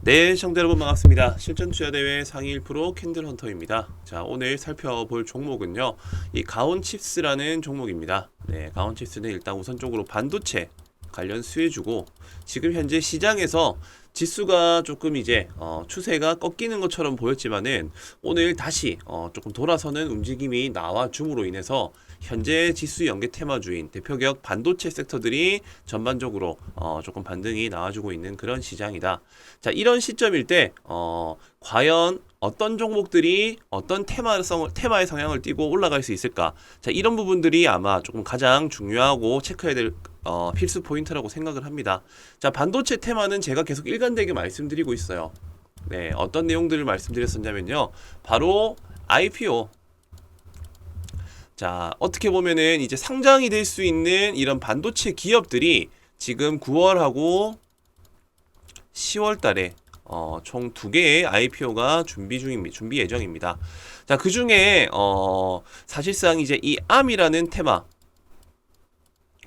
네, 시청자 여러분 반갑습니다. 실전투자대회 상위 1% 캔들헌터입니다. 자, 오늘 살펴볼 종목은요, 이 가온칩스라는 종목입니다. 네, 가온칩스는 일단 우선적으로 반도체 관련 수혜주고, 지금 현재 시장에서 지수가 조금 이제 추세가 꺾이는 것처럼 보였지만은 오늘 다시 조금 돌아서는 움직임이 나와줌으로 인해서 현재 지수 연계 테마주인 대표격 반도체 섹터들이 전반적으로 조금 반등이 나와주고 있는 그런 시장이다. 자, 이런 시점일 때 과연 어떤 종목들이 어떤 테마의 성향을 띠고 올라갈 수 있을까? 자, 이런 부분들이 아마 조금 가장 중요하고 체크해야 될 필수 포인트라고 생각을 합니다. 자, 반도체 테마는 제가 계속 일관되게 말씀드리고 있어요. 네, 어떤 내용들을 말씀드렸었냐면요. 바로 IPO. 자, 어떻게 보면은 이제 상장이 될 수 있는 이런 반도체 기업들이 지금 9월하고 10월 달에 총 2개의 IPO가 준비 예정입니다. 자, 그 중에 사실상 이제 이 암이라는 테마,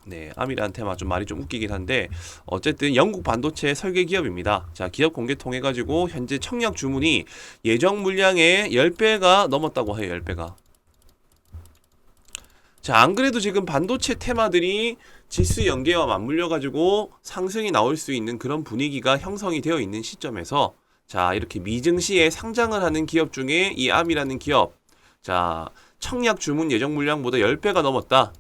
네, 암이라는 테마 좀 말이 좀 웃기긴 한데 어쨌든 영국 반도체 설계 기업입니다. 자, 기업 공개 통해 가지고 현재 청약 주문이 예정 물량의 10배가 넘었다고 해요. 10배가. 자, 안 그래도 지금 반도체 테마들이 지수 연계와 맞물려 가지고 상승이 나올 수 있는 그런 분위기가 형성이 되어 있는 시점에서, 자, 이렇게 미증시에 상장을 하는 기업 중에 이 암이라는 기업, 자, 청약 주문 예정 물량보다 10배가 넘었다.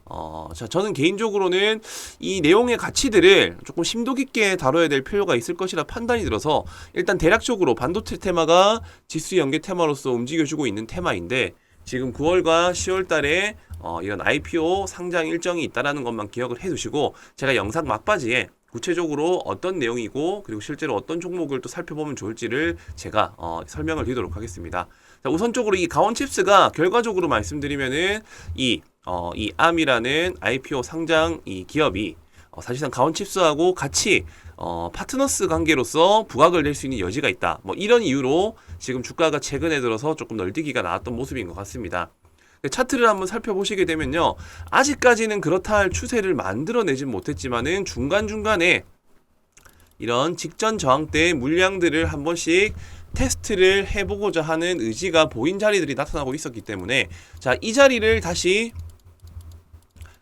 자, 저는 개인적으로는 이 내용의 가치들을 조금 심도 깊게 다뤄야 될 필요가 있을 것이라 판단이 들어서 일단 대략적으로 반도체 테마가 지수 연계 테마로서 움직여주고 있는 테마인데, 지금 9월과 10월 달에 이런 IPO 상장 일정이 있다라는 것만 기억을 해두시고, 제가 영상 막바지에 구체적으로 어떤 내용이고 그리고 실제로 어떤 종목을 또 살펴보면 좋을지를 제가 설명을 드리도록 하겠습니다. 자, 우선적으로 이 가온칩스가 결과적으로 말씀드리면은 이 암이라는 IPO 상장 이 기업이 사실상 가온칩스하고 같이 파트너스 관계로서 부각을 낼 수 있는 여지가 있다. 뭐 이런 이유로 지금 주가가 최근에 들어서 조금 널뛰기가 나왔던 모습인 것 같습니다. 차트를 한번 살펴보시게 되면요, 아직까지는 그렇다 할 추세를 만들어내진 못했지만은 중간중간에 이런 직전 저항대의 물량들을 한 번씩 테스트를 해보고자 하는 의지가 보인 자리들이 나타나고 있었기 때문에, 자, 이 자리를 다시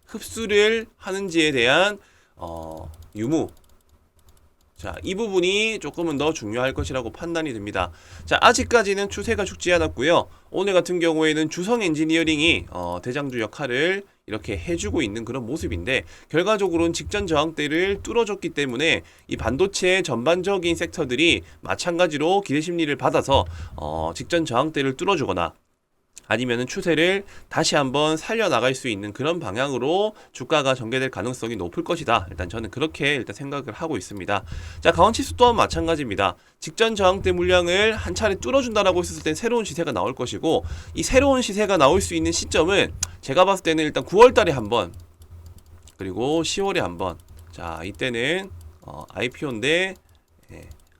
흡수를 하는지에 대한 유무, 자, 이 부분이 조금은 더 중요할 것이라고 판단이 됩니다. 자, 아직까지는 추세가 죽지 않았고요. 오늘 같은 경우에는 주성 엔지니어링이 대장주 역할을 이렇게 해주고 있는 그런 모습인데, 결과적으로는 직전 저항대를 뚫어줬기 때문에 이 반도체 전반적인 섹터들이 마찬가지로 기대 심리를 받아서 직전 저항대를 뚫어주거나 아니면은 추세를 다시 한번 살려나갈 수 있는 그런 방향으로 주가가 전개될 가능성이 높을 것이다. 일단 저는 그렇게 일단 생각을 하고 있습니다. 자, 가온치수 또한 마찬가지입니다. 직전 저항대 물량을 한 차례 뚫어준다라고 했을 땐 새로운 시세가 나올 것이고, 이 새로운 시세가 나올 수 있는 시점은 제가 봤을 때는 일단 9월 달에 한번, 그리고 10월에 한번. 자, 이때는 IPO인데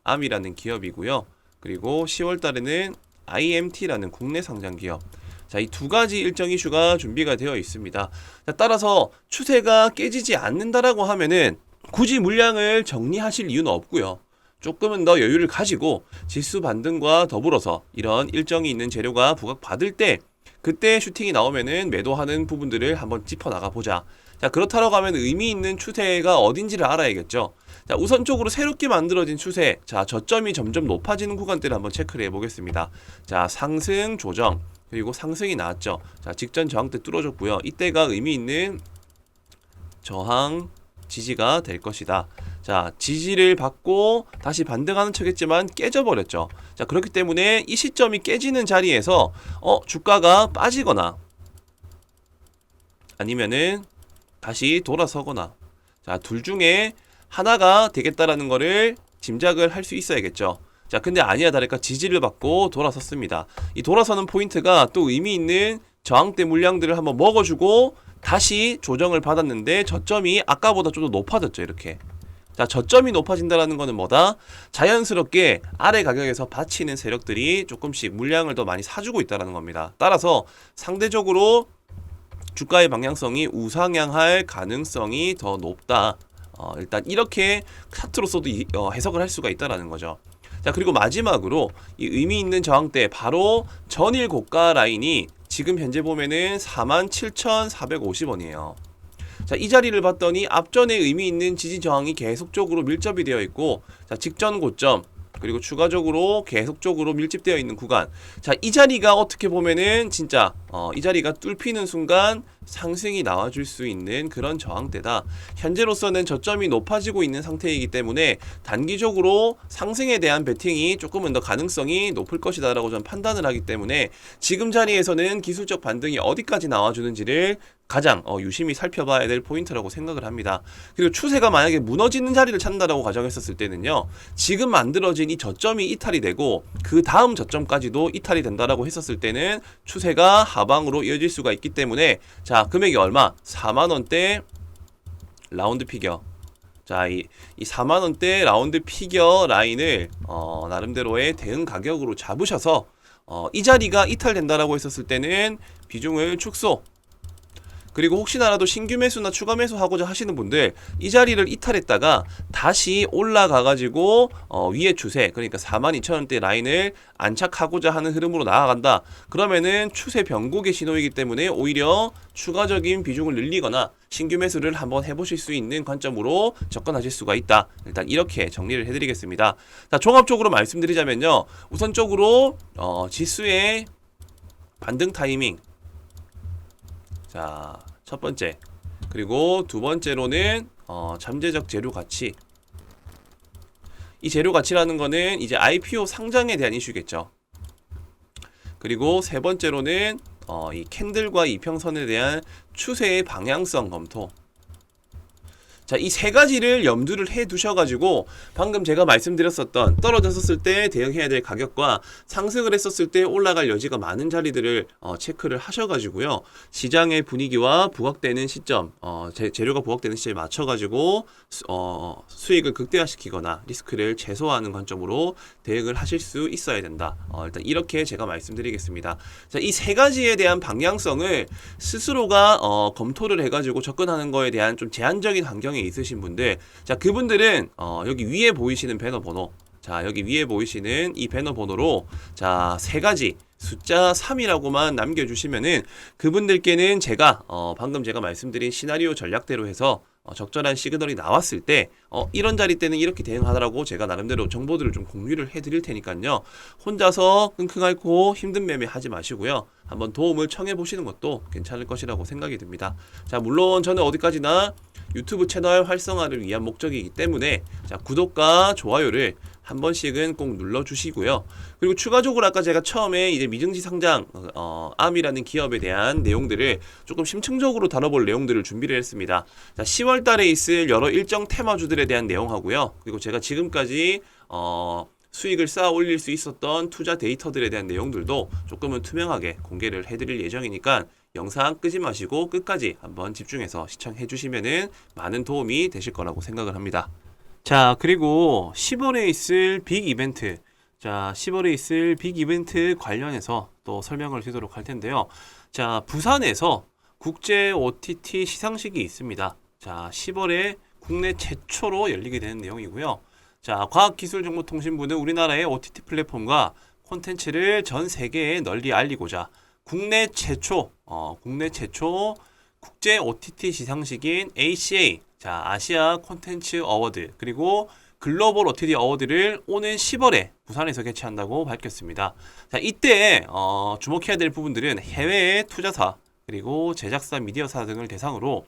암이라는 기업이고요. 그리고 10월 달에는 IMT라는 국내 상장 기업. 자, 이 두 가지 일정 이슈가 준비가 되어 있습니다. 자, 따라서 추세가 깨지지 않는다라고 하면은 굳이 물량을 정리하실 이유는 없고요. 조금은 더 여유를 가지고 지수 반등과 더불어서 이런 일정이 있는 재료가 부각받을 때, 그때 슈팅이 나오면은 매도하는 부분들을 한번 짚어나가 보자. 자, 그렇다라고 하면 의미 있는 추세가 어딘지를 알아야겠죠. 자, 우선적으로 새롭게 만들어진 추세, 자, 저점이 점점 높아지는 구간대를 한번 체크를 해보겠습니다. 자, 상승, 조정, 그리고 상승이 나왔죠. 자, 직전 저항대 뚫어줬고요. 이때가 의미 있는 저항, 지지가 될 것이다. 자, 지지를 받고 다시 반등하는 척했지만 깨져버렸죠. 자, 그렇기 때문에 이 시점이 깨지는 자리에서 주가가 빠지거나 아니면은 다시 돌아서거나, 자, 둘 중에 하나가 되겠다라는 거를 짐작을 할 수 있어야겠죠. 자, 근데 아니야 다를까 지지를 받고 돌아섰습니다. 이 돌아서는 포인트가 또 의미 있는 저항대 물량들을 한번 먹어주고 다시 조정을 받았는데 저점이 아까보다 좀 더 높아졌죠. 이렇게. 자, 저점이 높아진다라는 거는 뭐다? 자연스럽게 아래 가격에서 받치는 세력들이 조금씩 물량을 더 많이 사주고 있다라는 겁니다. 따라서 상대적으로 주가의 방향성이 우상향할 가능성이 더 높다. 일단 이렇게 차트로서도 해석을 할 수가 있다라는 거죠. 자, 그리고 마지막으로 이 의미 있는 저항대 바로 전일 고가 라인이 지금 현재 보면은 47,450원이에요. 자, 이 자리를 봤더니 앞전에 의미 있는 지지 저항이 계속적으로 밀접이 되어 있고, 자, 직전 고점 그리고 추가적으로 계속적으로 밀집되어 있는 구간. 자, 이 자리가 어떻게 보면은 진짜 이 자리가 뚫히는 순간 상승이 나와줄 수 있는 그런 저항대다. 현재로서는 저점이 높아지고 있는 상태이기 때문에 단기적으로 상승에 대한 베팅이 조금은 더 가능성이 높을 것이다 라고 저는 판단을 하기 때문에 지금 자리에서는 기술적 반등이 어디까지 나와주는지를 가장 유심히 살펴봐야 될 포인트라고 생각을 합니다. 그리고 추세가 만약에 무너지는 자리를 찾는다라고 가정했었을 때는요, 지금 만들어진 이 저점이 이탈이 되고 그 다음 저점까지도 이탈이 된다라고 했었을 때는 추세가 하방으로 이어질 수가 있기 때문에, 자, 금액이 얼마? 4만원대 라운드 피겨. 자, 이 4만원대 라운드 피겨 라인을 나름대로의 대응 가격으로 잡으셔서 이 자리가 이탈된다라고 했었을 때는 비중을 축소, 그리고 혹시나라도 신규 매수나 추가 매수 하고자 하시는 분들 이 자리를 이탈했다가 다시 올라가가지고 위의 추세, 그러니까 42,000원대 라인을 안착하고자 하는 흐름으로 나아간다. 그러면은 추세 변곡의 신호이기 때문에 오히려 추가적인 비중을 늘리거나 신규 매수를 한번 해보실 수 있는 관점으로 접근하실 수가 있다. 일단 이렇게 정리를 해드리겠습니다. 자, 종합적으로 말씀드리자면요, 우선적으로 지수의 반등 타이밍, 자, 첫 번째, 그리고 두 번째로는 잠재적 재료 가치. 이 재료 가치라는 거는 이제 IPO 상장에 대한 이슈겠죠. 그리고 세 번째로는 이 캔들과 이평선에 대한 추세의 방향성 검토. 자, 이 세 가지를 염두를 해 두셔가지고 방금 제가 말씀드렸었던 떨어졌었을 때 대응해야 될 가격과 상승을 했었을 때 올라갈 여지가 많은 자리들을 체크를 하셔가지고요, 시장의 분위기와 부각되는 시점, 재료가 부각되는 시점에 맞춰가지고 수익을 극대화시키거나 리스크를 최소화하는 관점으로 대응을 하실 수 있어야 된다. 일단 이렇게 제가 말씀드리겠습니다. 자, 이 세 가지에 대한 방향성을 스스로가 검토를 해가지고 접근하는 거에 대한 좀 제한적인 환경에 있으신 분들, 자, 그분들은 여기 위에 보이시는 배너 번호, 자, 여기 위에 보이시는 이 배너 번호로 자, 세 가지 숫자 3이라고만 남겨주시면은 그분들께는 제가 방금 제가 말씀드린 시나리오 전략대로 해서 적절한 시그널이 나왔을 때 이런 자리 때는 이렇게 대응하라고 제가 나름대로 정보들을 좀 공유를 해드릴 테니까요, 혼자서 끙끙 앓고 힘든 매매 하지 마시고요, 한번 도움을 청해 보시는 것도 괜찮을 것이라고 생각이 듭니다. 자, 물론 저는 어디까지나 유튜브 채널 활성화를 위한 목적이기 때문에, 자, 구독과 좋아요를 한 번씩은 꼭 눌러주시고요. 그리고 추가적으로 아까 제가 처음에 이제 미증시 상장 암이라는 기업에 대한 내용들을 조금 심층적으로 다뤄볼 내용들을 준비를 했습니다. 자, 10월 달에 있을 여러 일정 테마주들에 대한 내용하고요, 그리고 제가 지금까지 수익을 쌓아 올릴 수 있었던 투자 데이터들에 대한 내용들도 조금은 투명하게 공개를 해드릴 예정이니까 영상 끄지 마시고 끝까지 한번 집중해서 시청해 주시면은 많은 도움이 되실 거라고 생각을 합니다. 자, 그리고 10월에 있을 빅 이벤트, 자, 10월에 있을 빅 이벤트 관련해서 또 설명을 드리도록 할 텐데요. 자, 부산에서 국제 OTT 시상식이 있습니다. 자, 10월에 국내 최초로 열리게 되는 내용이고요. 자, 과학기술정보통신부는 우리나라의 OTT 플랫폼과 콘텐츠를 전 세계에 널리 알리고자 국내 최초 국제 OTT 시상식인 ACA, 자, 아시아 콘텐츠 어워드, 그리고 글로벌 OTT 어워드를 오는 10월에 부산에서 개최한다고 밝혔습니다. 자, 이때 주목해야 될 부분들은 해외의 투자사, 그리고 제작사, 미디어사 등을 대상으로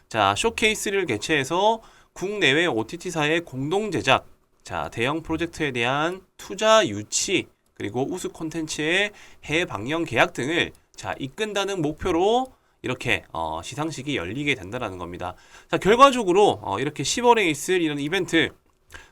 자, 쇼케이스를 개최해서 국내외 OTT사의 공동 제작, 자, 대형 프로젝트에 대한 투자 유치, 그리고 우수 콘텐츠의 해외 방영 계약 등을 자, 이끈다는 목표로 이렇게 시상식이 열리게 된다는 겁니다. 자, 결과적으로 이렇게 10월에 있을 이런 이벤트,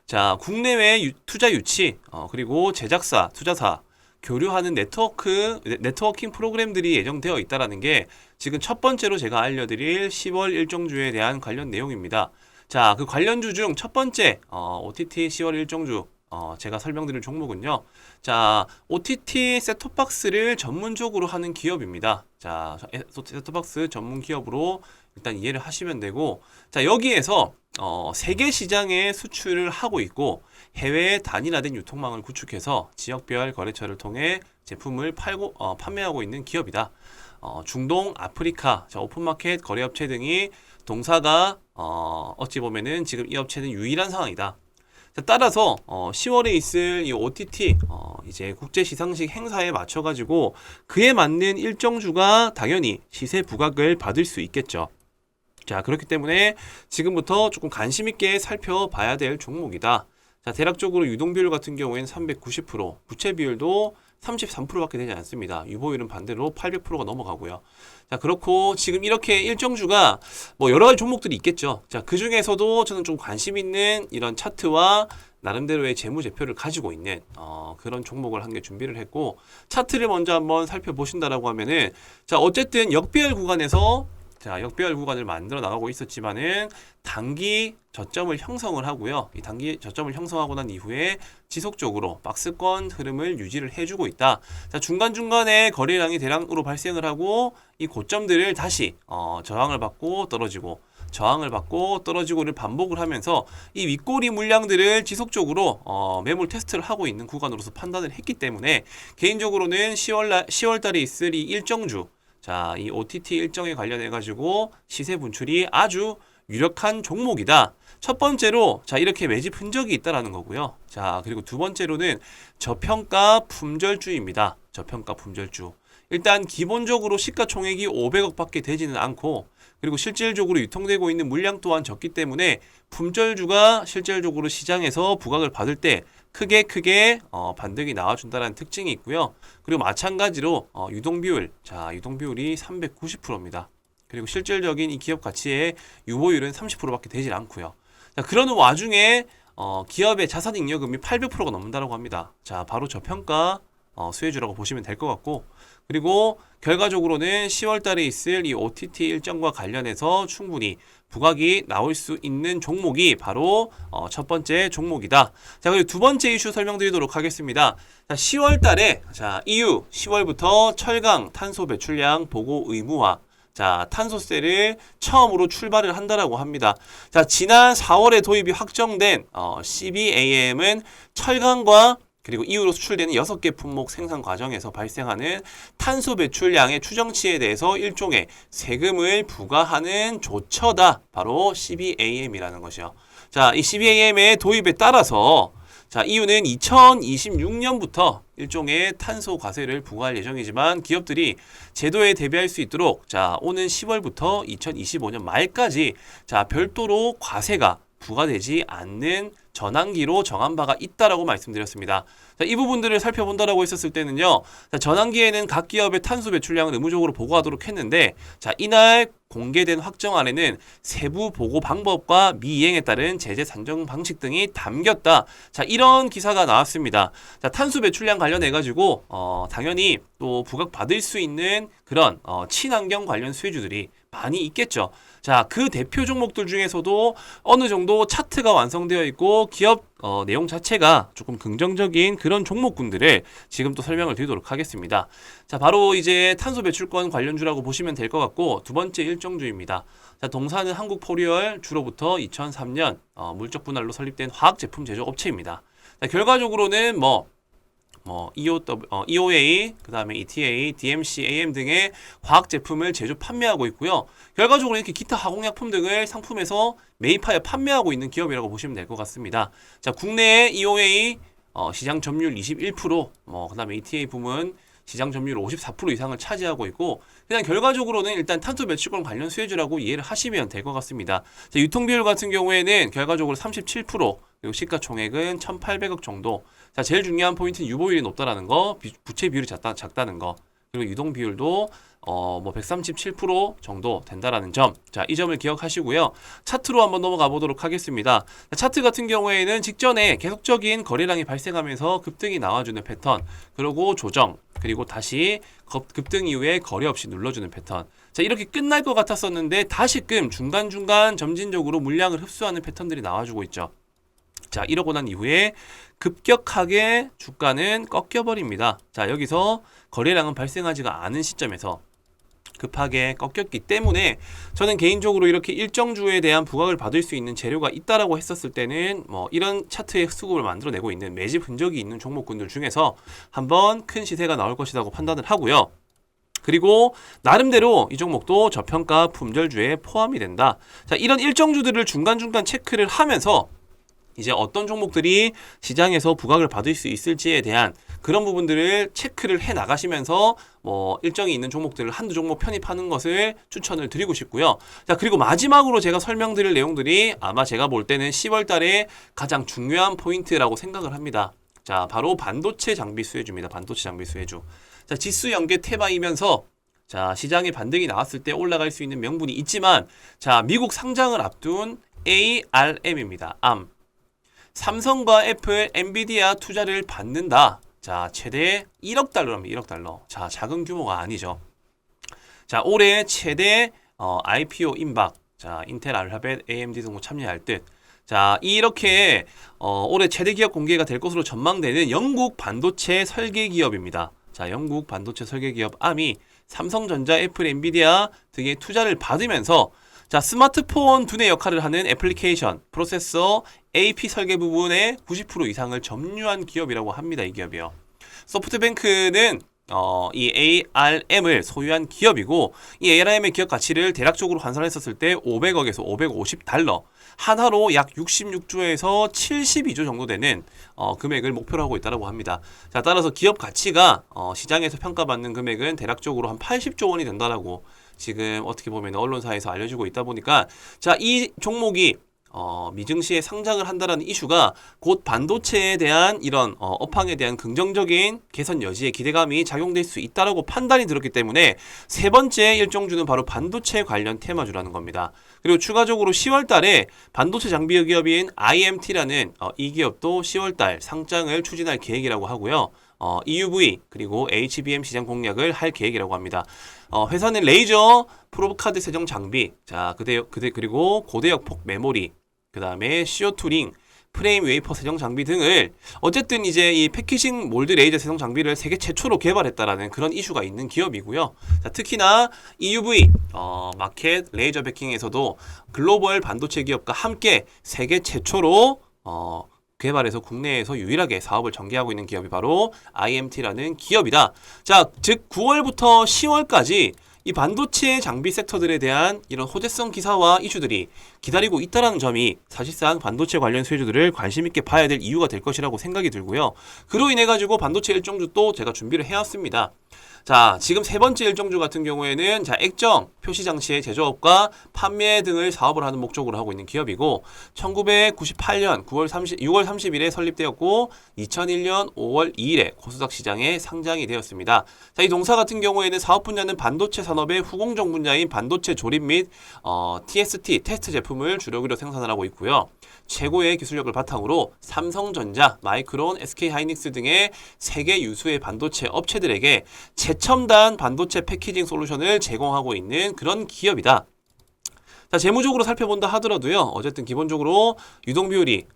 자, 국내외 투자 유치, 그리고 제작사, 투자사 교류하는 네트워킹 프로그램들이 예정되어 있다는 게 지금 첫 번째로 제가 알려드릴 10월 일정주에 대한 관련 내용입니다. 자, 그 관련주 중 첫 번째 OTT 10월 일정주, 제가 설명드릴 종목은요, 자, OTT 셋톱박스를 전문적으로 하는 기업입니다. 자, 셋톱박스 전문 기업으로 일단 이해를 하시면 되고, 자, 여기에서 세계 시장에 수출을 하고 있고 해외에 단일화된 유통망을 구축해서 지역별 거래처를 통해 제품을 판매하고 있는 기업이다. 중동, 아프리카, 자, 오픈마켓 거래업체 등이 동사가 어찌 보면은 지금 이 업체는 유일한 상황이다. 자, 따라서 10월에 있을 이 OTT 이제 국제 시상식 행사에 맞춰 가지고 그에 맞는 일정주가 당연히 시세 부각을 받을 수 있겠죠. 자, 그렇기 때문에 지금부터 조금 관심 있게 살펴봐야 될 종목이다. 자, 대략적으로 유동 비율 같은 경우에는 390%, 부채 비율도 33%밖에 되지 않습니다. 유보율은 반대로 800%가 넘어가고요. 자, 그렇고 지금 이렇게 일정주가 뭐 여러 가지 종목들이 있겠죠. 자, 그 중에서도 저는 좀 관심 있는 이런 차트와 나름대로의 재무제표를 가지고 있는 그런 종목을 한 개 준비를 했고, 차트를 먼저 한번 살펴보신다라고 하면은, 자, 어쨌든 역배열 구간에서 역배열 구간을 만들어 나가고 있었지만은 단기 저점을 형성을 하고요. 이 단기 저점을 형성하고 난 이후에 지속적으로 박스권 흐름을 유지를 해주고 있다. 자, 중간중간에 거래량이 대량으로 발생을 하고 이 고점들을 다시 저항을 받고 떨어지고 저항을 받고 떨어지고를 반복을 하면서 이 윗꼬리 물량들을 지속적으로 매물 테스트를 하고 있는 구간으로서 판단을 했기 때문에 개인적으로는 10월 달에 있을 이 일정주, 자, 이 OTT 일정에 관련해 가지고 시세 분출이 아주 유력한 종목이다. 첫 번째로, 자, 이렇게 매집 흔적이 있다라는 거고요. 자, 그리고 두 번째로는 저평가 품절주입니다. 저평가 품절주. 일단 기본적으로 시가총액이 500억 밖에 되지는 않고, 그리고 실질적으로 유통되고 있는 물량 또한 적기 때문에 품절주가 실질적으로 시장에서 부각을 받을 때 크게 반등이 나와준다는 특징이 있고요. 그리고 마찬가지로 유동비율, 자, 유동비율이 390%입니다. 그리고 실질적인 이 기업 가치의 유보율은 30%밖에 되질 않고요. 자, 그러는 와중에 기업의 자산 잉여금이 800%가 넘는다고 합니다. 자, 바로 저평가 수혜주라고 보시면 될 것 같고, 그리고 결과적으로는 10월 달에 있을 이 OTT 일정과 관련해서 충분히 부각이 나올 수 있는 종목이 바로 첫 번째 종목이다. 자, 그리고 두 번째 이슈 설명드리도록 하겠습니다. 자, 10월 달에, 자, EU 10월부터 철강 탄소 배출량 보고 의무화, 자, 탄소세를 처음으로 출발을 한다라고 합니다. 자, 지난 4월에 도입이 확정된 CBAM은 철강과 그리고 이후로 수출되는 6개 품목 생산 과정에서 발생하는 탄소 배출량의 추정치에 대해서 일종의 세금을 부과하는 조처다. 바로 CBAM이라는 것이요. 자, 이 CBAM의 도입에 따라서, 자, EU는 2026년부터 일종의 탄소 과세를 부과할 예정이지만 기업들이 제도에 대비할 수 있도록, 자, 오는 10월부터 2025년 말까지, 자, 별도로 과세가 부과되지 않는 전환기로 정한 바가 있다라고 말씀드렸습니다. 자, 이 부분들을 살펴본다라고 했었을 때는요. 자, 전환기에는 각 기업의 탄소 배출량을 의무적으로 보고하도록 했는데, 자, 이날 공개된 확정안에는 세부 보고 방법과 미이행에 따른 제재 산정 방식 등이 담겼다. 자, 이런 기사가 나왔습니다. 자, 탄소 배출량 관련해 가지고 당연히 또 부각 받을 수 있는 그런 친환경 관련 수혜주들이 많이 있겠죠. 자, 그 대표 종목들 중에서도 어느 정도 차트가 완성되어 있고 기업 내용 자체가 조금 긍정적인 그런 종목군들을 지금 또 설명을 드리도록 하겠습니다. 자, 바로 이제 탄소 배출권 관련주라고 보시면 될 것 같고, 두 번째 일정주입니다. 자, 동사는 한국포리얼, 주로부터 2003년 물적 분할로 설립된 화학 제품 제조 업체입니다. 자, 결과적으로는 EOA, 그 다음에 ETA, DMC, AM 등의 화학 제품을 제조 판매하고 있고요. 결과적으로 이렇게 기타 화공약품 등을 상품에서 매입하여 판매하고 있는 기업이라고 보시면 될 것 같습니다. 자, 국내에 EOA 시장 점유율 21%, 그 다음에 ETA 부문 시장 점유율 54% 이상을 차지하고 있고, 그냥 결과적으로는 일단 탄소 배출권 관련 수혜주라고 이해를 하시면 될 것 같습니다. 자, 유통비율 같은 경우에는 결과적으로 37%, 그리고 시가총액은 1,800억 정도. 자, 제일 중요한 포인트는 유보율이 높다라는 거, 부채 비율이 작다는 거, 그리고 유동 비율도 137% 정도 된다라는 점. 자, 이 점을 기억하시고요. 차트로 한번 넘어가 보도록 하겠습니다. 자, 차트 같은 경우에는 직전에 계속적인 거래량이 발생하면서 급등이 나와주는 패턴, 그리고 조정, 그리고 다시 급등 이후에 거래 없이 눌러주는 패턴. 자, 이렇게 끝날 것 같았었는데 다시금 중간중간 점진적으로 물량을 흡수하는 패턴들이 나와주고 있죠. 자, 이러고 난 이후에 급격하게 주가는 꺾여버립니다. 자, 여기서 거래량은 발생하지가 않은 시점에서 급하게 꺾였기 때문에 저는 개인적으로 이렇게 일정주에 대한 부각을 받을 수 있는 재료가 있다라고 했었을 때는 뭐 이런 차트의 수급을 만들어내고 있는 매집 흔적이 있는 종목군들 중에서 한번 큰 시세가 나올 것이라고 판단을 하고요. 그리고 나름대로 이 종목도 저평가 품절주에 포함이 된다. 자, 이런 일정주들을 중간중간 체크를 하면서 이제 어떤 종목들이 시장에서 부각을 받을 수 있을지에 대한 그런 부분들을 체크를 해 나가시면서 뭐 일정이 있는 종목들을 한두 종목 편입하는 것을 추천을 드리고 싶고요. 자, 그리고 마지막으로 제가 설명드릴 내용들이 아마 제가 볼 때는 10월 달에 가장 중요한 포인트라고 생각을 합니다. 자, 바로 반도체 장비 수혜주입니다. 반도체 장비 수혜주. 자, 지수 연계 테마이면서 자, 시장에 반등이 나왔을 때 올라갈 수 있는 명분이 있지만 자, 미국 상장을 앞둔 ARM입니다. ARM. 삼성과 애플, 엔비디아 투자를 받는다. 자, 최대 1억 달러입니다. 1억 달러. 자, 작은 규모가 아니죠. 자, 올해 최대 IPO 임박. 자, 인텔, 알파벳, AMD 등도 참여할 듯. 자, 이렇게 올해 최대 기업 공개가 될 것으로 전망되는 영국 반도체 설계 기업입니다. 자, 영국 반도체 설계 기업 ARM이 삼성전자, 애플, 엔비디아 등의 투자를 받으면서 자, 스마트폰 두뇌 역할을 하는 애플리케이션, 프로세서, AP 설계 부분의 90% 이상을 점유한 기업이라고 합니다. 이 기업이요. 소프트뱅크는 이 ARM을 소유한 기업이고 이 ARM의 기업 가치를 대략적으로 환산했었을 때 500억에서 550달러, 한화로 약 66조에서 72조 정도 되는 금액을 목표로 하고 있다고 합니다. 자, 따라서 기업 가치가 시장에서 평가받는 금액은 대략적으로 한 80조 원이 된다라고 지금 어떻게 보면 언론사에서 알려지고 있다 보니까 자, 이 종목이 미증시에 상장을 한다라는 이슈가 곧 반도체에 대한 이런 업황에 대한 긍정적인 개선 여지에 기대감이 작용될 수 있다라고 판단이 들었기 때문에 세 번째 일정주는 바로 반도체 관련 테마주라는 겁니다. 그리고 추가적으로 10월 달에 반도체 장비 기업인 IMT라는 이 기업도 10월 달 상장을 추진할 계획이라고 하고요. EUV 그리고 HBM 시장 공략을 할 계획이라고 합니다. 회사는 레이저 프로브 카드 세정 장비, 자, 그리고 고대역 폭 메모리, 그 다음에 CO2 링, 프레임 웨이퍼 세정 장비 등을 어쨌든 이제 이 패키징 몰드 레이저 세정 장비를 세계 최초로 개발했다라는 그런 이슈가 있는 기업이고요. 자, 특히나 EUV 마켓 레이저 베킹에서도 글로벌 반도체 기업과 함께 세계 최초로 개발해서 국내에서 유일하게 사업을 전개하고 있는 기업이 바로 IMT라는 기업이다. 자, 즉 9월부터 10월까지 이 반도체 장비 섹터들에 대한 이런 호재성 기사와 이슈들이 기다리고 있다는 점이 사실상 반도체 관련 수혜주들을 관심 있게 봐야 될 이유가 될 것이라고 생각이 들고요. 그로 인해 가지고 반도체 일정주 또 제가 준비를 해왔습니다. 자, 지금 세 번째 일정주 같은 경우에는 자, 액정, 표시 장치의 제조업과 판매 등을 사업을 하는 목적으로 하고 있는 기업이고 1998년 6월 30일에 설립되었고 2001년 5월 2일에 코스닥 시장에 상장이 되었습니다. 자, 이 동사 같은 경우에는 사업 분야는 반도체 산업의 후공정 분야인 반도체 조립 및 TST, 테스트 제품을 주력으로 생산을 하고 있고요. 최고의 기술력을 바탕으로 삼성전자, 마이크론, SK하이닉스 등의 세계 유수의 반도체 업체들에게 최첨단 반도체 패키징 솔루션을 제공하고 있는 그런 기업이다. 자, 재무적으로 살펴본다 하더라도요. 어쨌든 기본적으로 유동 비율이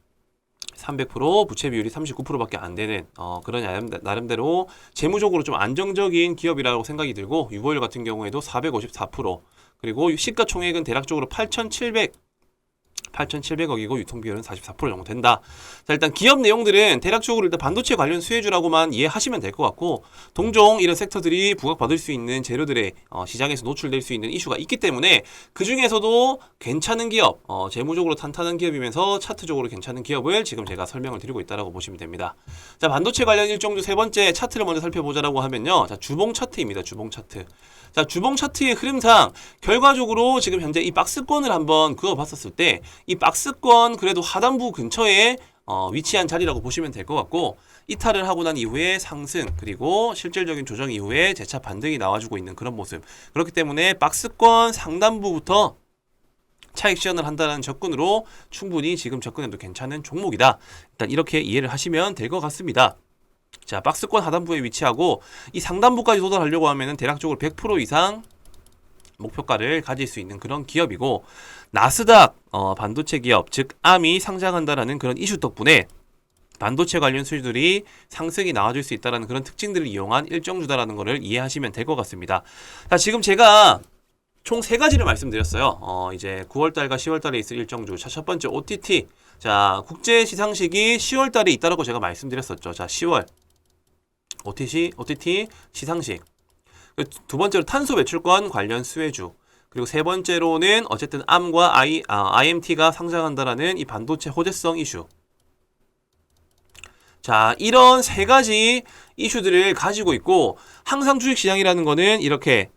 300%, 부채 비율이 39%밖에 안 되는 그런 나름대로 재무적으로 좀 안정적인 기업이라고 생각이 들고 유보율 같은 경우에도 454%, 그리고 시가총액은 대략적으로 8,700억이고 유통비율은 44% 정도 된다. 자, 일단 기업 내용들은 대략적으로 일단 반도체 관련 수혜주라고만 이해하시면 될 것 같고 동종 이런 섹터들이 부각받을 수 있는 재료들의 시장에서 노출될 수 있는 이슈가 있기 때문에 그 중에서도 괜찮은 기업, 재무적으로 탄탄한 기업이면서 차트적으로 괜찮은 기업을 지금 제가 설명을 드리고 있다라고 보시면 됩니다. 자, 반도체 관련 일정주 세 번째 차트를 먼저 살펴보자라고 하면요. 자, 주봉 차트입니다. 주봉 차트. 자, 주봉 차트의 흐름상 결과적으로 지금 현재 이 박스권을 한번 그어봤었을 때 이 박스권 그래도 하단부 근처에 위치한 자리라고 보시면 될 것 같고 이탈을 하고 난 이후에 상승 그리고 실질적인 조정 이후에 재차 반등이 나와주고 있는 그런 모습. 그렇기 때문에 박스권 상단부부터 차익 실현을 한다는 접근으로 충분히 지금 접근해도 괜찮은 종목이다. 일단 이렇게 이해를 하시면 될 것 같습니다. 자, 박스권 하단부에 위치하고 이 상단부까지 도달하려고 하면은 대략적으로 100% 이상 목표가를 가질 수 있는 그런 기업이고 나스닥 반도체 기업 즉 ARM이 상장한다라는 그런 이슈 덕분에 반도체 관련 수주들이 상승이 나와줄 수 있다는 그런 특징들을 이용한 일정주다라는 것을 이해하시면 될 것 같습니다. 자, 지금 제가 총 세 가지를 말씀드렸어요. 이제 9월달과 10월달에 있을 일정주. 자, 첫 번째 OTT. 자, 국제 시상식이 10월달에 있다라고 제가 말씀드렸었죠. 자, 10월 OTT 시상식. 두 번째로 탄소 배출권 관련 수혜주. 그리고 세 번째로는 어쨌든 암과 IMT가 상장한다라는 이 반도체 호재성 이슈. 자, 이런 세 가지 이슈들을 가지고 있고, 항상 주식시장이라는 거는 이렇게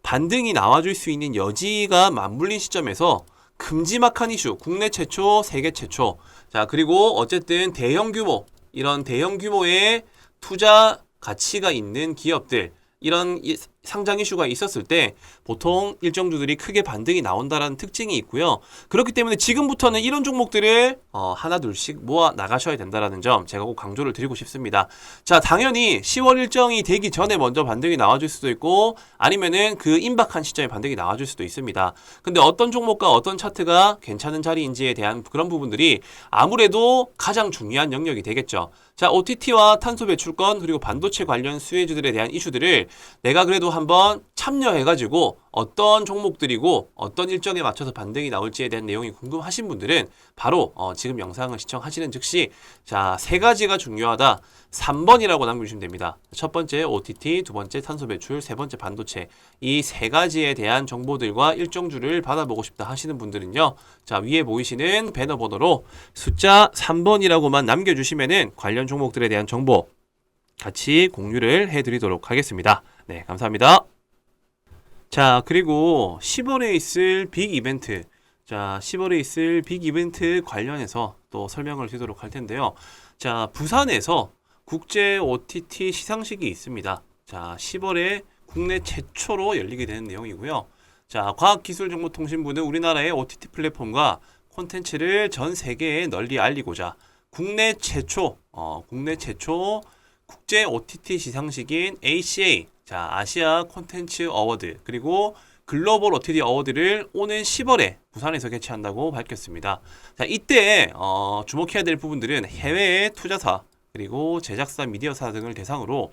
반등이 나와줄 수 있는 여지가 맞물린 시점에서 큼지막한 이슈, 국내 최초, 세계 최초. 자, 그리고 어쨌든 대형 규모, 이런 대형 규모의 투자 가치가 있는 기업들, 이런 상장 이슈가 있었을 때 보통 일정주들이 크게 반등이 나온다라는 특징이 있고요. 그렇기 때문에 지금부터는 이런 종목들을 하나 둘씩 모아 나가셔야 된다라는 점 제가 꼭 강조를 드리고 싶습니다. 자, 당연히 10월 일정이 되기 전에 먼저 반등이 나와줄 수도 있고, 아니면은 그 임박한 시점에 반등이 나와줄 수도 있습니다. 근데 어떤 종목과 어떤 차트가 괜찮은 자리인지에 대한 그런 부분들이 아무래도 가장 중요한 영역이 되겠죠. 자, OTT와 탄소 배출권 그리고 반도체 관련 수혜주들에 대한 이슈들을 내가 그래도 한번 참여해가지고 어떤 종목들이고 어떤 일정에 맞춰서 반등이 나올지에 대한 내용이 궁금하신 분들은 바로 지금 영상을 시청하시는 즉시, 자, 세 가지가 중요하다. 3번이라고 남겨주시면 됩니다. 첫 번째 OTT, 두 번째 탄소 배출, 세 번째 반도체. 이 세 가지에 대한 정보들과 일정주를 받아보고 싶다 하시는 분들은요. 자, 위에 보이시는 배너 번호로 숫자 3번이라고만 남겨주시면은 관련 종목들에 대한 정보 같이 공유를 해드리도록 하겠습니다. 네, 감사합니다. 자, 그리고 10월에 있을 빅 이벤트. 자, 10월에 있을 빅 이벤트 관련해서 또 설명을 드리도록 할 텐데요. 자, 부산에서 국제 OTT 시상식이 있습니다. 자, 10월에 국내 최초로 열리게 되는 내용이고요. 자, 과학기술정보통신부는 우리나라의 OTT 플랫폼과 콘텐츠를 전 세계에 널리 알리고자 국내 최초 국제 OTT 시상식인 ACA, 자, 아시아 콘텐츠 어워드, 그리고 글로벌 OTT 어워드를 오는 10월에 부산에서 개최한다고 밝혔습니다. 자, 이때 주목해야 될 부분들은 해외의 투자사, 그리고 제작사, 미디어사 등을 대상으로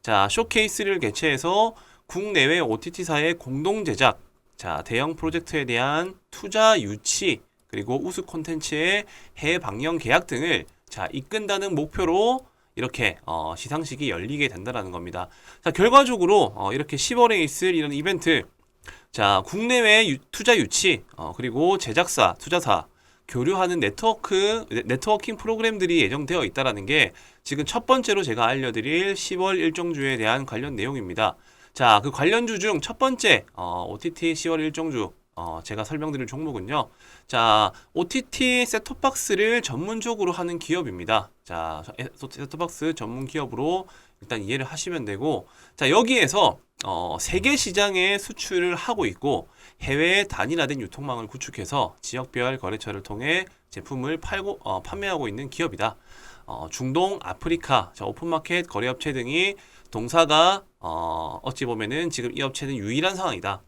자, 쇼케이스를 개최해서 국내외 OTT사의 공동 제작, 자, 대형 프로젝트에 대한 투자 유치, 그리고 우수 콘텐츠의 해외 방영 계약 등을 자, 이끈다는 목표로 이렇게 시상식이 열리게 된다는 겁니다. 자, 결과적으로 이렇게 10월에 있을 이런 이벤트, 자, 국내외 투자 유치, 그리고 제작사, 투자사 교류하는 네트워킹 프로그램들이 예정되어 있다는 게 지금 첫 번째로 제가 알려드릴 10월 일정주에 대한 관련 내용입니다. 자, 그 관련주 중 첫 번째 OTT 10월 일정주 제가 설명드릴 종목은요. 자, OTT 셋톱박스를 전문적으로 하는 기업입니다. 자, 셋톱박스 전문 기업으로 일단 이해를 하시면 되고, 자, 여기에서 세계 시장에 수출을 하고 있고 해외 단일화된 유통망을 구축해서 지역별 거래처를 통해 제품을 판매하고 있는 기업이다. 중동, 아프리카, 자, 오픈마켓 거래업체 등이 동사가 어찌 보면은 지금 이 업체는 유일한 상황이다.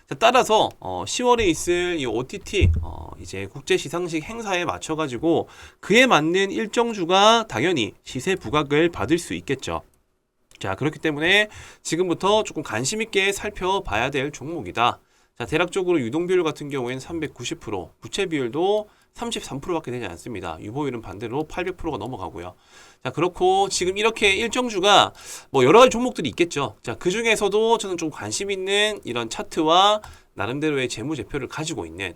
자, 따라서 10월에 있을 이 OTT 이제 국제 시상식 행사에 맞춰 가지고 그에 맞는 일정주가 당연히 시세 부각을 받을 수 있겠죠. 자, 그렇기 때문에 지금부터 조금 관심 있게 살펴봐야 될 종목이다. 자, 대략적으로 유동 비율 같은 경우에는 390%, 부채 비율도 33%밖에 되지 않습니다. 유보율은 반대로 800%가 넘어가고요. 자, 그렇고 지금 이렇게 일정주가 뭐 여러 가지 종목들이 있겠죠. 자, 그 중에서도 저는 좀 관심 있는 이런 차트와 나름대로의 재무제표를 가지고 있는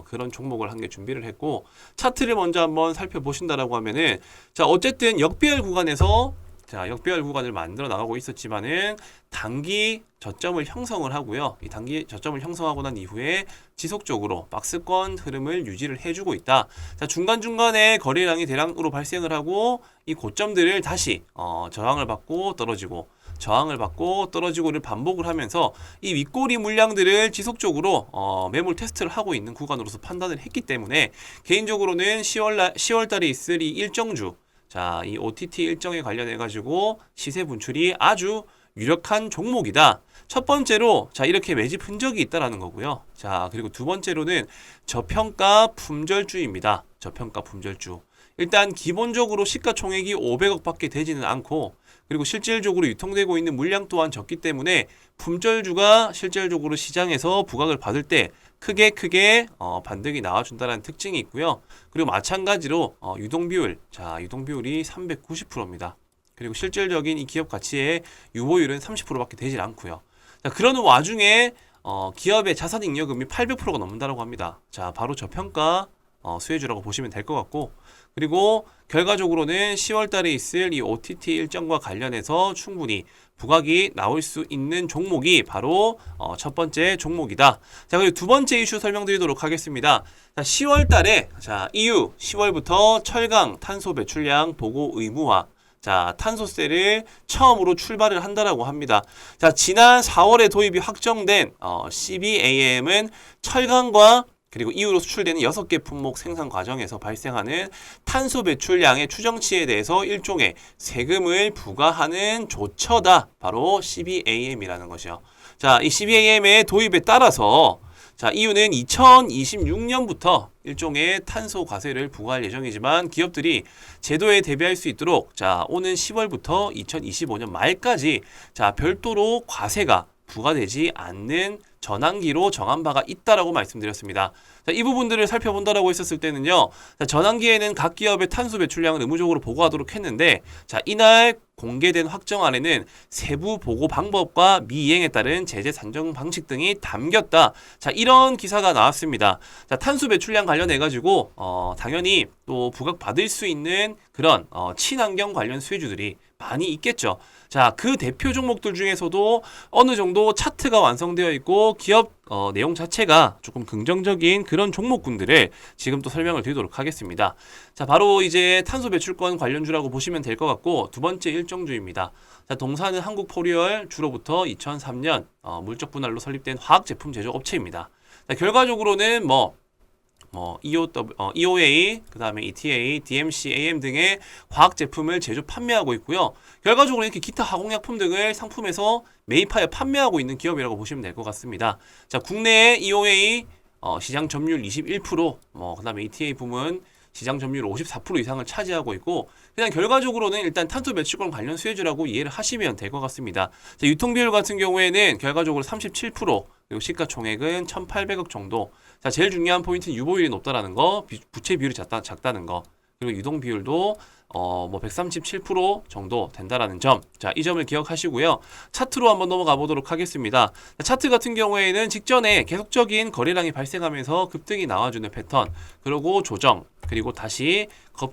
그런 종목을 한 개 준비를 했고, 차트를 먼저 한번 살펴보신다라고 하면은, 자, 어쨌든 역배열 구간에서 자, 역배열 구간을 만들어 나가고 있었지만은 단기 저점을 형성을 하고요. 이 단기 저점을 형성하고 난 이후에 지속적으로 박스권 흐름을 유지를 해주고 있다. 자, 중간중간에 거래량이 대량으로 발생을 하고 이 고점들을 다시 저항을 받고 떨어지고 저항을 받고 떨어지고를 반복을 하면서 이 윗꼬리 물량들을 지속적으로 매물 테스트를 하고 있는 구간으로서 판단을 했기 때문에 개인적으로는 10월 달에 있을 이 일정주, 자, 이 OTT 일정에 관련해 가지고 시세 분출이 아주 유력한 종목이다. 첫 번째로 자, 이렇게 매집 흔적이 있다라는 거고요. 자, 그리고 두 번째로는 저평가 품절주입니다. 저평가 품절주. 일단 기본적으로 시가총액이 500억밖에 되지는 않고 그리고 실질적으로 유통되고 있는 물량 또한 적기 때문에 품절주가 실질적으로 시장에서 부각을 받을 때 크게 반등이 나와준다는 특징이 있고요. 그리고 마찬가지로 유동비율, 자 유동비율이 390%입니다. 그리고 실질적인 이 기업 가치의 유보율은 30%밖에 되질 않고요. 자, 그러는 와중에 기업의 자산 잉여금이 800%가 넘는다고 합니다. 자, 바로 저평가 수혜주라고 보시면 될 것 같고, 그리고 결과적으로는 10월 달에 있을 이 OTT 일정과 관련해서 충분히 부각이 나올 수 있는 종목이 바로 첫 번째 종목이다. 자, 그리고 두 번째 이슈 설명드리도록 하겠습니다. 자, 10월 달에 자, EU 10월부터 철강 탄소 배출량 보고 의무화, 자, 탄소세를 처음으로 출발을 한다라고 합니다. 자, 지난 4월에 도입이 확정된 CBAM은 철강과 그리고 이후로 수출되는 6개 품목 생산 과정에서 발생하는 탄소 배출량의 추정치에 대해서 일종의 세금을 부과하는 조처다. 바로 CBAM이라는 것이요. 자, 이 CBAM의 도입에 따라서 자, 이유는 2026년부터 일종의 탄소 과세를 부과할 예정이지만 기업들이 제도에 대비할 수 있도록 자, 오는 10월부터 2025년 말까지 자, 별도로 과세가 부과되지 않는 전환기로 정한 바가 있다라고 말씀드렸습니다. 자, 이 부분들을 살펴본다라고 했었을 때는요. 자, 전환기에는 각 기업의 탄소 배출량을 의무적으로 보고하도록 했는데 자, 이날 공개된 확정안에는 세부 보고 방법과 미이행에 따른 제재 산정 방식 등이 담겼다. 자, 이런 기사가 나왔습니다. 자, 탄소 배출량 관련해 가지고 당연히 또 부각받을 수 있는 그런 친환경 관련 수혜주들이 많이 있겠죠. 자, 그 대표 종목들 중에서도 어느 정도 차트가 완성되어 있고 기업 내용 자체가 조금 긍정적인 그런 종목군들을 지금 또 설명을 드리도록 하겠습니다. 자, 바로 이제 탄소 배출권 관련주라고 보시면 될 것 같고 두 번째 일정주입니다. 자, 동사는 한국포리얼 주로부터 2003년 물적 분할로 설립된 화학 제품 제조 업체입니다. 자, 결과적으로는 EOA, 그 다음에 ETA, DMC, AM 등의 화학 제품을 제조 판매하고 있고요. 결과적으로 이렇게 기타 화공약품 등을 상품에서 매입하여 판매하고 있는 기업이라고 보시면 될 것 같습니다. 자, 국내에 EOA 시장 점유율 21%, 그 다음에 ETA 부문 시장 점유율 54% 이상을 차지하고 있고, 그냥 결과적으로는 일단 탄소 배출권 관련 수혜주라고 이해를 하시면 될 것 같습니다. 자, 유통비율 같은 경우에는 결과적으로 37%, 그리고 시가총액은 1,800억 정도. 자, 제일 중요한 포인트는 유보율이 높다라는 거, 부채 비율이 작다는 거, 그리고 유동 비율도 137% 정도 된다라는 점. 자, 이 점을 기억하시고요. 차트로 한번 넘어가 보도록 하겠습니다. 자, 차트 같은 경우에는 직전에 계속적인 거래량이 발생하면서 급등이 나와주는 패턴, 그리고 조정, 그리고 다시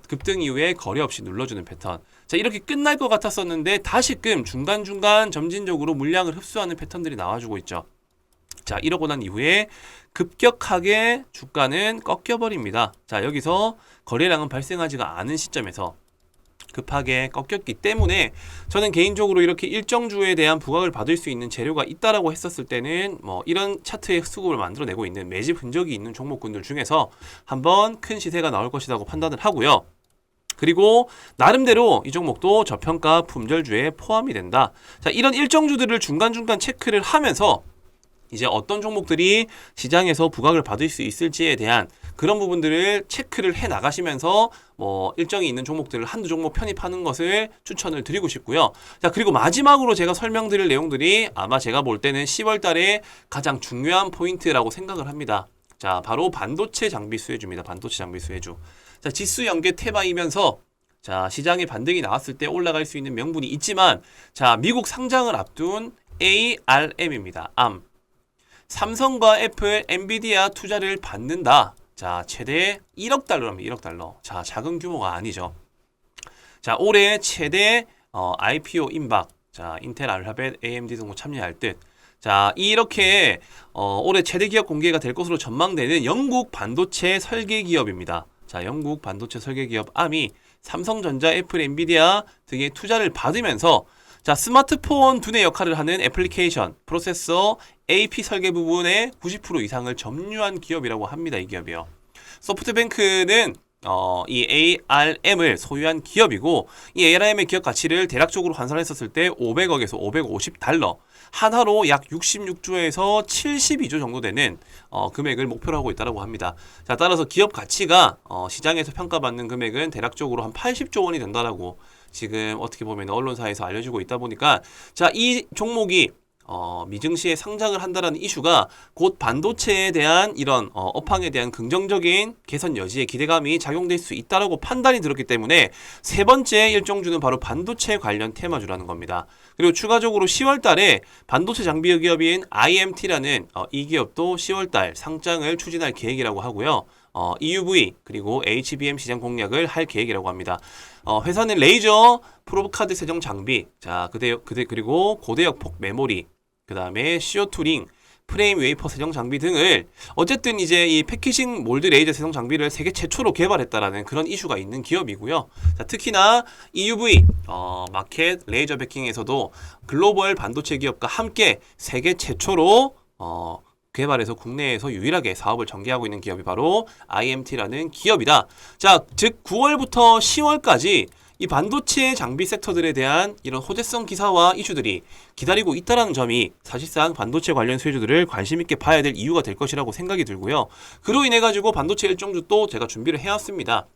급등 이후에 거래 없이 눌러주는 패턴. 자, 이렇게 끝날 것 같았었는데 다시금 중간중간 점진적으로 물량을 흡수하는 패턴들이 나와주고 있죠. 자, 이러고 난 이후에 급격하게 주가는 꺾여버립니다. 자, 여기서 거래량은 발생하지가 않은 시점에서 급하게 꺾였기 때문에 저는 개인적으로 이렇게 일정주에 대한 부각을 받을 수 있는 재료가 있다라고 했었을 때는 이런 차트의 수급을 만들어내고 있는 매집 흔적이 있는 종목군들 중에서 한번 큰 시세가 나올 것이라고 판단을 하고요. 그리고 나름대로 이 종목도 저평가 품절주에 포함이 된다. 자, 이런 일정주들을 중간중간 체크를 하면서 이제 어떤 종목들이 시장에서 부각을 받을 수 있을지에 대한 그런 부분들을 체크를 해 나가시면서 일정이 있는 종목들을 한두 종목 편입하는 것을 추천을 드리고 싶고요. 자, 그리고 마지막으로 제가 설명드릴 내용들이 아마 제가 볼 때는 10월 달에 가장 중요한 포인트라고 생각을 합니다. 자, 바로 반도체 장비 수혜주입니다. 반도체 장비 수혜주. 자, 지수 연계 테마이면서 자, 시장에 반등이 나왔을 때 올라갈 수 있는 명분이 있지만 자, 미국 상장을 앞둔 ARM입니다. ARM. 삼성과 애플, 엔비디아 투자를 받는다. 자, 최대 1억 달러랍니다. 1억 달러. 자, 작은 규모가 아니죠. 자, 올해 최대 IPO 임박. 자, 인텔, 알파벳, AMD 등도 참여할 듯. 자, 이렇게 올해 최대 기업 공개가 될 것으로 전망되는 영국 반도체 설계 기업입니다. 자, 영국 반도체 설계 기업 ARM이 삼성전자, 애플, 엔비디아 등의 투자를 받으면서 자, 스마트폰 두뇌 역할을 하는 애플리케이션, 프로세서, AP 설계 부분의 90% 이상을 점유한 기업이라고 합니다. 이 기업이요. 소프트뱅크는 이 ARM을 소유한 기업이고 이 ARM의 기업 가치를 대략적으로 환산했었을 때 500억에서 550달러 한화로 약 66조에서 72조 정도 되는 금액을 목표로 하고 있다고 합니다. 자, 따라서 기업 가치가 시장에서 평가받는 금액은 대략적으로 한 80조 원이 된다라고 지금 어떻게 보면 언론사에서 알려지고 있다 보니까 자, 이 종목이 미증시에 상장을 한다라는 이슈가 곧 반도체에 대한 이런 업황에 대한 긍정적인 개선 여지에 기대감이 작용될 수 있다라고 판단이 들었기 때문에 세 번째 일정주는 바로 반도체 관련 테마주라는 겁니다. 그리고 추가적으로 10월 달에 반도체 장비 기업인 IMT라는 이 기업도 10월 달 상장을 추진할 계획이라고 하고요. EUV 그리고 HBM 시장 공략을 할 계획이라고 합니다. 회사는 레이저 프로브 카드 세정 장비, 자 그리고 고대역 폭 메모리, 그 다음에 CO2 링, 프레임 웨이퍼 세정 장비 등을 어쨌든 이제 이 패키징 몰드 레이저 세정 장비를 세계 최초로 개발했다라는 그런 이슈가 있는 기업이고요. 자, 특히나 EUV 마켓 레이저 베킹에서도 글로벌 반도체 기업과 함께 세계 최초로 개발해서 국내에서 유일하게 사업을 전개하고 있는 기업이 바로 IMT라는 기업이다. 자, 즉 9월부터 10월까지 이 반도체 장비 섹터들에 대한 이런 호재성 기사와 이슈들이 기다리고 있다는 점이 사실상 반도체 관련 수혜주들을 관심 있게 봐야 될 이유가 될 것이라고 생각이 들고요. 그로 인해 가지고 반도체 일정주 또 제가 준비를 해왔습니다.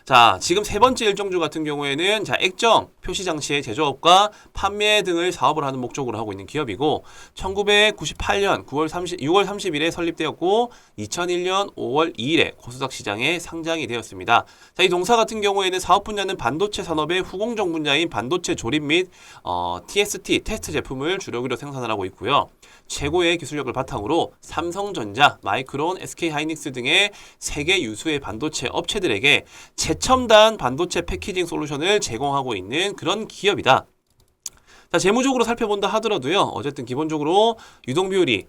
자, 지금 세 번째 일정주 같은 경우에는 자, 액정, 표시 장치의 제조업과 판매 등을 사업을 하는 목적으로 하고 있는 기업이고 1998년 6월 30일에 설립되었고 2001년 5월 2일에 코스닥 시장에 상장이 되었습니다. 자, 이 동사 같은 경우에는 사업 분야는 반도체 산업의 후공정 분야인 반도체 조립 및 TST, 테스트 제품을 주력으로 생산을 하고 있고요. 최고의 기술력을 바탕으로 삼성전자, 마이크론, SK하이닉스 등의 세계 유수의 반도체 업체들에게 최첨단 반도체 패키징 솔루션을 제공하고 있는 그런 기업이다. 자, 재무적으로 살펴본다 하더라도요. 어쨌든 기본적으로 유동 비율이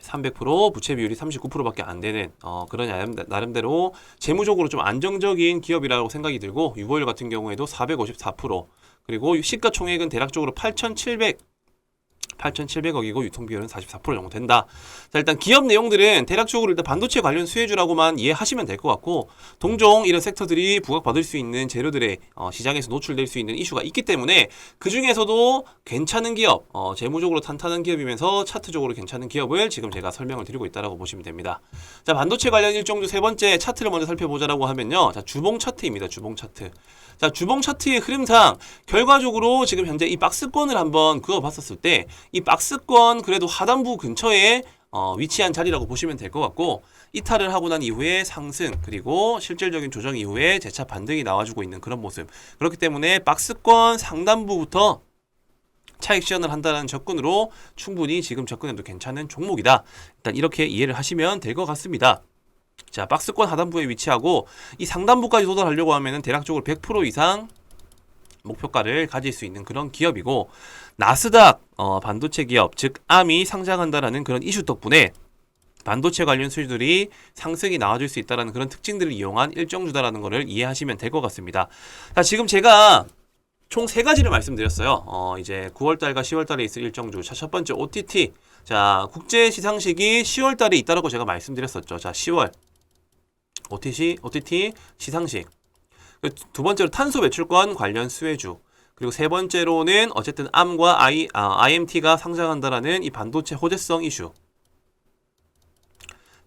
300%, 부채 비율이 39%밖에 안 되는 그런 나름대로 재무적으로 좀 안정적인 기업이라고 생각이 들고 유보율 같은 경우에도 454%, 그리고 시가총액은 대략적으로 8,700억이고 유통비율은 44% 정도 된다. 자, 일단 기업 내용들은 대략적으로 일단 반도체 관련 수혜주라고만 이해하시면 될 것 같고 동종 이런 섹터들이 부각받을 수 있는 재료들의 시장에서 노출될 수 있는 이슈가 있기 때문에 그 중에서도 괜찮은 기업, 재무적으로 탄탄한 기업이면서 차트적으로 괜찮은 기업을 지금 제가 설명을 드리고 있다라고 보시면 됩니다. 자, 반도체 관련 일정주 세 번째 차트를 먼저 살펴보자라고 하면요. 자, 주봉 차트입니다. 주봉 차트. 자, 주봉 차트의 흐름상 결과적으로 지금 현재 이 박스권을 한번 그어봤었을 때 이 박스권 그래도 하단부 근처에 위치한 자리라고 보시면 될 것 같고 이탈을 하고 난 이후에 상승 그리고 실질적인 조정 이후에 재차 반등이 나와주고 있는 그런 모습. 그렇기 때문에 박스권 상단부부터 차익 실현을 한다는 접근으로 충분히 지금 접근해도 괜찮은 종목이다. 일단 이렇게 이해를 하시면 될 것 같습니다. 자, 박스권 하단부에 위치하고 이 상단부까지 도달하려고 하면은 대략적으로 100% 이상 목표가를 가질 수 있는 그런 기업이고 나스닥 반도체 기업 즉 암이 상장한다라는 그런 이슈 덕분에 반도체 관련 수주들이 상승이 나와줄 수 있다는 그런 특징들을 이용한 일정주다라는 것을 이해하시면 될 것 같습니다. 자, 지금 제가 총 세 가지를 말씀드렸어요. 이제 9월달과 10월달에 있을 일정주. 자, 첫 번째 OTT. 자, 국제 시상식이 10월달에 있다라고 제가 말씀드렸었죠. 자, 10월 OTT 시상식. 두 번째로 탄소 배출권 관련 수혜주. 그리고 세 번째로는 어쨌든 암과 IMT가 상장한다라는 이 반도체 호재성 이슈.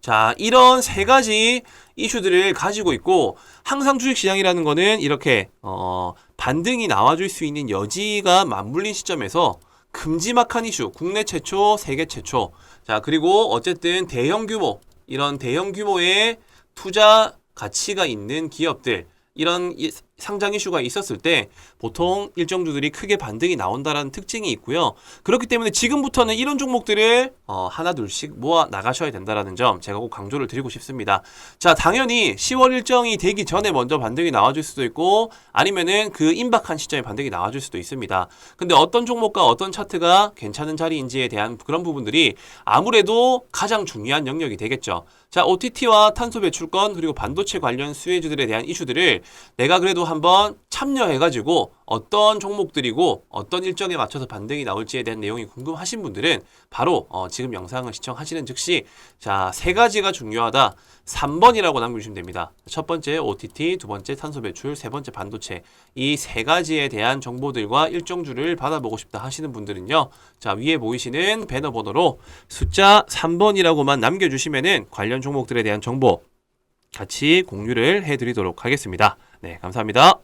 자, 이런 세 가지 이슈들을 가지고 있고 항상 주식시장이라는 거는 이렇게 반등이 나와줄 수 있는 여지가 맞물린 시점에서 큼지막한 이슈, 국내 최초, 세계 최초. 자, 그리고 어쨌든 대형 규모, 이런 대형 규모의 투자 가치가 있는 기업들, 이런 상장 이슈가 있었을 때 보통 일정주들이 크게 반등이 나온다라는 특징이 있고요. 그렇기 때문에 지금부터는 이런 종목들을 하나 둘씩 모아 나가셔야 된다라는 점 제가 꼭 강조를 드리고 싶습니다. 자, 당연히 10월 일정이 되기 전에 먼저 반등이 나와줄 수도 있고 아니면은 그 임박한 시점에 반등이 나와줄 수도 있습니다. 근데 어떤 종목과 어떤 차트가 괜찮은 자리인지에 대한 그런 부분들이 아무래도 가장 중요한 영역이 되겠죠. 자, OTT와 탄소 배출권 그리고 반도체 관련 수혜주들에 대한 이슈들을 내가 그래도 한번 참여해가지고 어떤 종목들이고 어떤 일정에 맞춰서 반등이 나올지에 대한 내용이 궁금하신 분들은 바로 지금 영상을 시청하시는 즉시 자, 세 가지가 중요하다. 3번이라고 남겨주시면 됩니다. 첫 번째 OTT, 두 번째 탄소 배출, 세 번째 반도체. 이 세 가지에 대한 정보들과 일정주를 받아보고 싶다 하시는 분들은요. 자, 위에 보이시는 배너 번호로 숫자 3번이라고만 남겨주시면은 관련 종목들에 대한 정보 같이 공유를 해드리도록 하겠습니다. 네, 감사합니다.